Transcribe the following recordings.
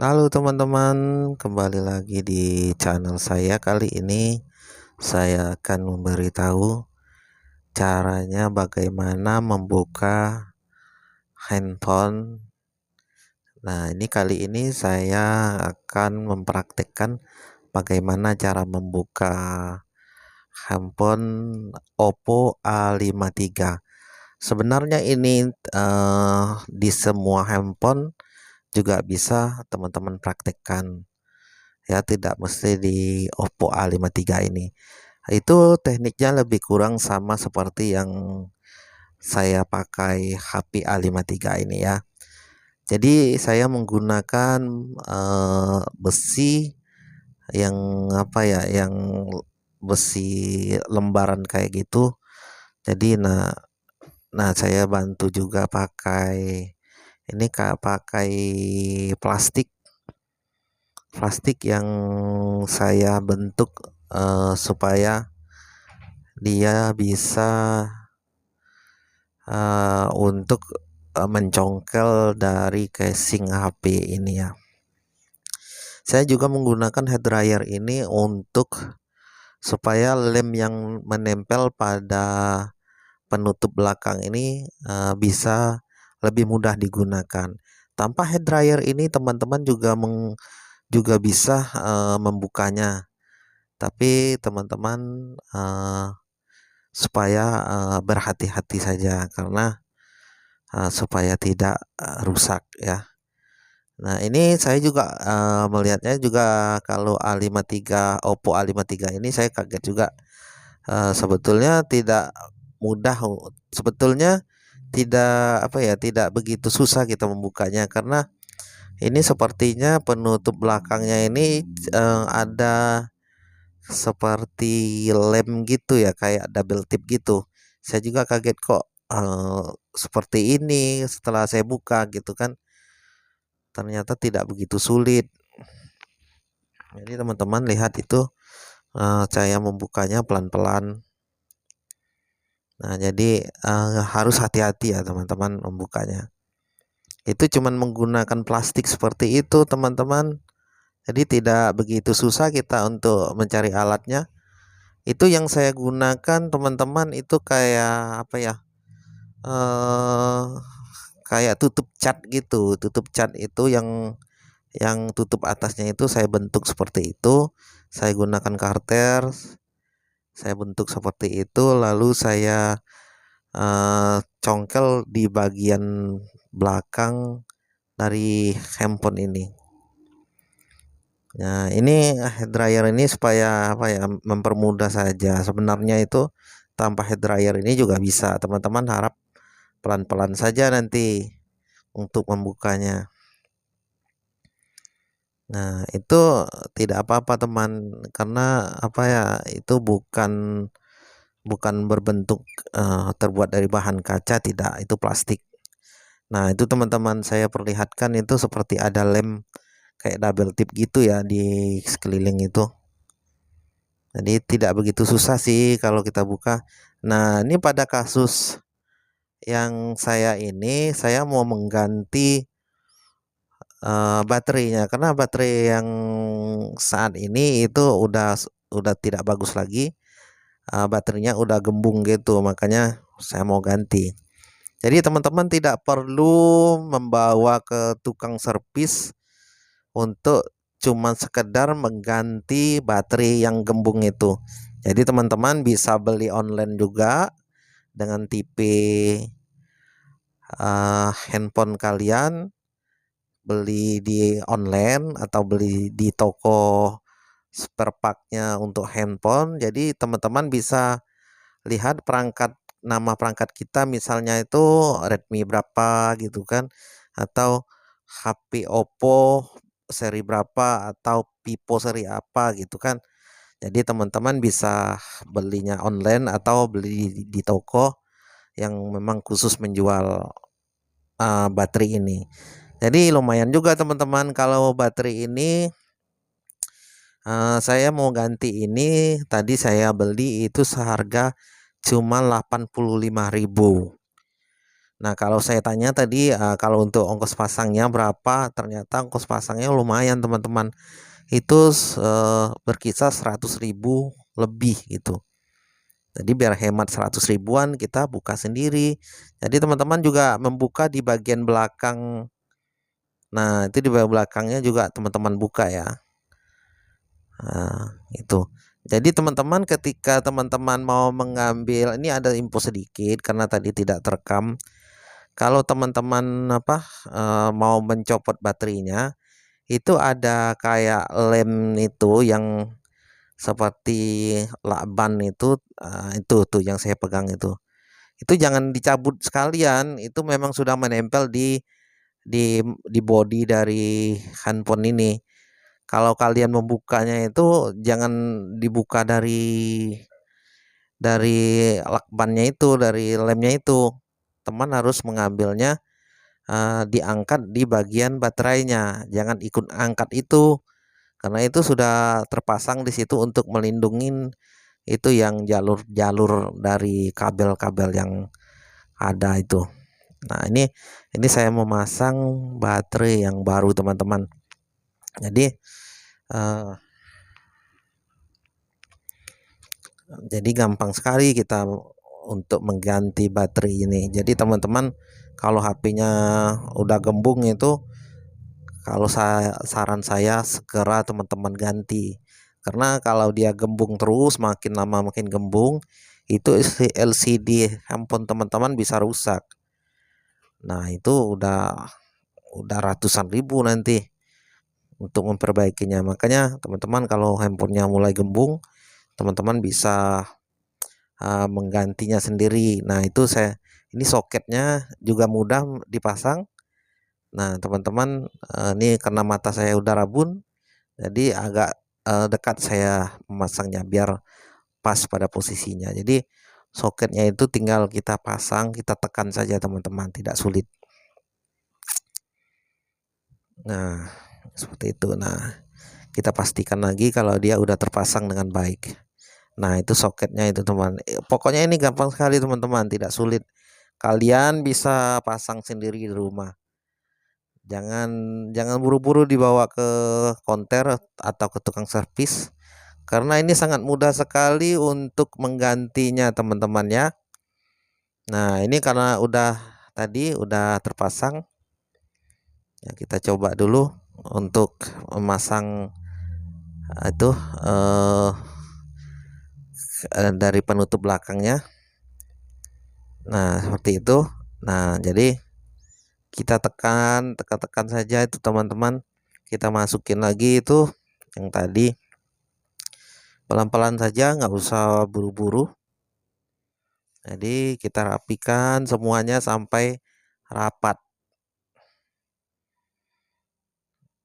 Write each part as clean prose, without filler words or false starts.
Halo teman-teman, kembali lagi di channel saya. Kali ini saya akan memberitahu caranya bagaimana membuka handphone. Nah, ini kali ini saya akan mempraktekkan bagaimana cara membuka handphone Oppo A53. Sebenarnya ini di semua handphone juga bisa teman-teman praktekkan. Ya, tidak mesti di Oppo A53 ini. Itu tekniknya lebih kurang sama seperti yang saya pakai HP A53 ini ya. Jadi saya menggunakan besi yang apa ya, yang besi lembaran kayak gitu. Jadi nah saya bantu juga pakai ini Kak, pakai plastik plastik yang saya bentuk supaya dia bisa untuk mencongkel dari casing HP ini ya. Saya juga menggunakan head dryer ini untuk supaya lem yang menempel pada penutup belakang ini bisa lebih mudah digunakan. Tanpa head dryer ini teman-teman juga bisa membukanya. Tapi teman-teman supaya berhati-hati saja karena supaya tidak rusak ya. Nah, ini saya juga melihatnya juga kalau A53 Oppo A53 ini saya kaget juga. Sebetulnya tidak mudah, sebetulnya tidak apa ya, tidak begitu susah kita membukanya karena ini sepertinya penutup belakangnya ini ada seperti lem gitu ya, kayak double tip gitu. Saya juga kaget kok seperti ini setelah saya buka gitu kan. Ternyata tidak begitu sulit. Jadi teman-teman lihat itu saya membukanya pelan-pelan. Nah, jadi harus hati-hati ya teman-teman membukanya. Itu cuman menggunakan plastik seperti itu teman-teman. Jadi tidak begitu susah kita untuk mencari alatnya. Itu yang saya gunakan teman-teman itu kayak apa ya? eh Kayak tutup cat gitu. Tutup cat itu yang tutup atasnya itu saya bentuk seperti itu. Saya gunakan karter, saya bentuk seperti itu, lalu saya congkel di bagian belakang dari handphone ini. Nah, ini head dryer ini supaya apa ya, mempermudah saja. Sebenarnya itu tanpa head dryer ini juga bisa. Teman-teman harap pelan-pelan saja nanti untuk membukanya. Nah, itu tidak apa-apa teman, karena apa ya, itu bukan bukan berbentuk terbuat dari bahan kaca, tidak, itu plastik. Nah, itu teman-teman saya perlihatkan itu seperti ada lem kayak double tip gitu ya di sekeliling itu. Jadi tidak begitu susah sih kalau kita buka. Nah, ini pada kasus yang saya ini, saya mau mengganti baterainya karena baterai yang saat ini itu udah tidak bagus lagi. Baterainya udah gembung gitu, makanya saya mau ganti. Jadi teman-teman tidak perlu membawa ke tukang servis untuk cuman sekedar mengganti baterai yang gembung itu. Jadi teman-teman bisa beli online juga dengan tipe handphone kalian, beli di online atau beli di toko spare partnya untuk handphone. Jadi teman-teman bisa lihat nama perangkat kita, misalnya itu Redmi berapa gitu kan, atau HP Oppo seri berapa, atau Vivo seri apa gitu kan. Jadi teman-teman bisa belinya online atau beli di toko yang memang khusus menjual baterai ini. Jadi lumayan juga teman-teman kalau baterai ini. Saya mau ganti ini, tadi saya beli itu seharga cuma 85.000. Nah, kalau saya tanya tadi, kalau untuk ongkos pasangnya berapa, ternyata ongkos pasangnya lumayan teman-teman. Itu berkisar 100.000 lebih gitu. Jadi biar hemat 100 ribuan kita buka sendiri. Jadi teman-teman juga membuka di bagian belakang. Nah, itu di bagian belakangnya juga teman-teman buka ya. Nah, itu. Jadi teman-teman ketika teman-teman mau mengambil, ini ada info sedikit karena tadi tidak terekam. Kalau teman-teman mau mencopot baterainya, itu ada kayak lem itu yang seperti lakban itu, itu tuh yang saya pegang itu. Itu jangan dicabut sekalian, itu memang sudah menempel di body dari handphone ini. Kalau kalian membukanya itu jangan dibuka dari lakbannya itu, dari lemnya itu. Teman harus mengambilnya, diangkat di bagian baterainya. Jangan ikut angkat itu, karena itu sudah terpasang di situ untuk melindungi itu yang jalur-jalur dari kabel-kabel yang ada itu. Nah, ini saya memasang baterai yang baru teman-teman. Jadi eh, jadi gampang sekali kita untuk mengganti baterai ini. Jadi teman-teman kalau HP-nya udah gembung itu, kalau saran saya segera teman-teman ganti. Karena kalau dia gembung terus, makin lama makin gembung, itu LCD handphone teman-teman bisa rusak. Nah, itu udah ratusan ribu nanti untuk memperbaikinya. Makanya teman-teman kalau handphonenya mulai gembung, teman-teman bisa menggantinya sendiri. Nah, ini soketnya juga mudah dipasang. Nah, teman-teman, ini karena mata saya udah rabun, jadi agak dekat saya memasangnya biar pas pada posisinya. Jadi soketnya itu tinggal kita pasang, kita tekan saja teman-teman, tidak sulit. Nah, seperti itu. Nah, kita pastikan lagi kalau dia udah terpasang dengan baik. Nah, itu soketnya itu teman. Pokoknya ini gampang sekali teman-teman, tidak sulit. Kalian bisa pasang sendiri di rumah. Jangan jangan buru-buru dibawa ke konter atau ke tukang servis, karena ini sangat mudah sekali untuk menggantinya teman-teman ya. Nah, ini karena udah terpasang. Ya, kita coba dulu untuk memasang itu eh, dari penutup belakangnya. Nah, seperti itu. Nah, jadi kita tekan saja itu teman-teman. Kita masukin lagi itu yang tadi, pelan-pelan saja, nggak usah buru-buru. Jadi kita rapikan semuanya sampai rapat.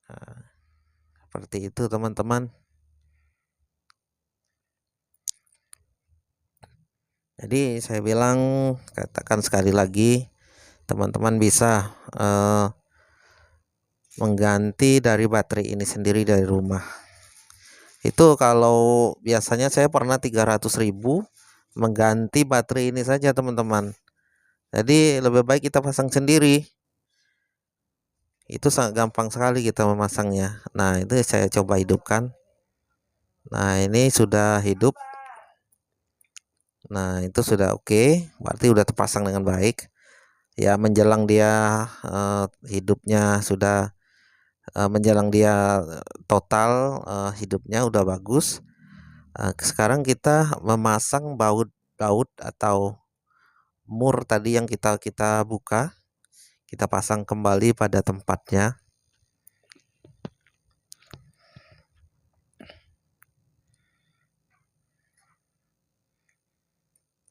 Nah, seperti itu teman-teman. Jadi saya bilang, katakan sekali lagi, teman-teman bisa mengganti dari baterai ini sendiri dari rumah. Itu kalau biasanya saya pernah 300.000 mengganti baterai ini saja teman-teman. Jadi lebih baik kita pasang sendiri. Itu sangat gampang sekali kita memasangnya. Nah, itu saya coba hidupkan. Nah, ini sudah hidup. Nah, itu sudah oke, berarti udah terpasang dengan baik. Ya, menjelang dia hidupnya sudah menjelang dia total hidupnya udah bagus. Sekarang kita memasang baut atau mur tadi yang kita kita buka, kita pasang kembali pada tempatnya.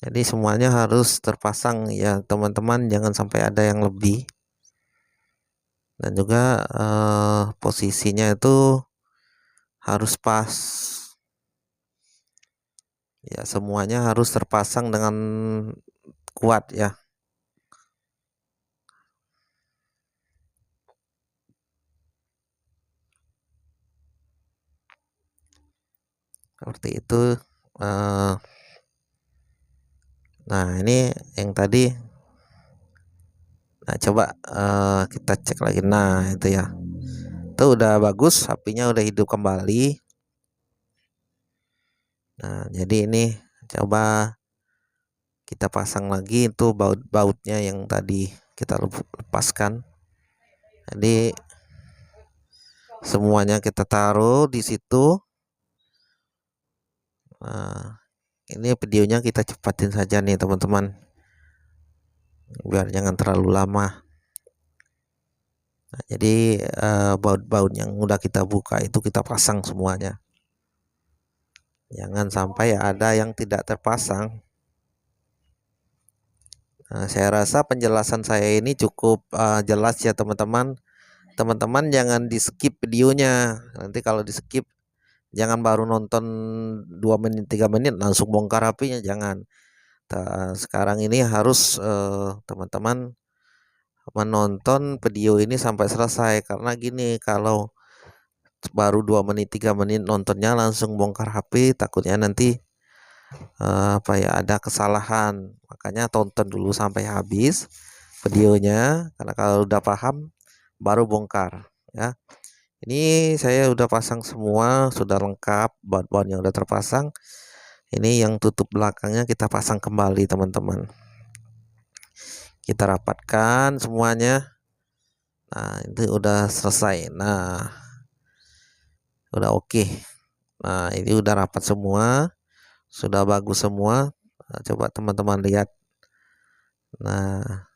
Jadi semuanya harus terpasang ya teman-teman, jangan sampai ada yang lebih. Dan juga posisinya itu harus pas. Ya, semuanya harus terpasang dengan kuat ya. Seperti itu. Eh, Nah, ini yang tadi Nah, coba kita cek lagi. Nah, itu ya. Itu udah bagus, apinya udah hidup kembali. Nah, jadi ini coba kita pasang lagi itu baut-bautnya yang tadi kita lepaskan. Jadi semuanya kita taruh di situ. Nah, ini videonya kita cepatin saja nih teman-teman, biar jangan terlalu lama. Nah, jadi baut-baut yang udah kita buka itu kita pasang semuanya. Jangan sampai ada yang tidak terpasang. Nah, saya rasa penjelasan saya ini cukup jelas ya teman-teman. Teman-teman jangan di skip videonya. Nanti kalau di skip, jangan baru nonton 2 menit 3 menit langsung bongkar HP-nya, jangan. Sekarang ini harus teman-teman menonton video ini sampai selesai, karena gini, kalau baru 2 menit 3 menit nontonnya langsung bongkar HP, takutnya nanti apa ya, ada kesalahan. Makanya tonton dulu sampai habis videonya, karena kalau udah paham baru bongkar ya. Ini saya udah pasang semua, sudah lengkap baut-baut yang udah terpasang. Ini yang tutup belakangnya kita pasang kembali teman-teman. Kita rapatkan semuanya. Nah, itu udah selesai. Nah, udah oke. Nah, ini udah rapat semua, sudah bagus semua. Nah, coba teman-teman lihat. Nah,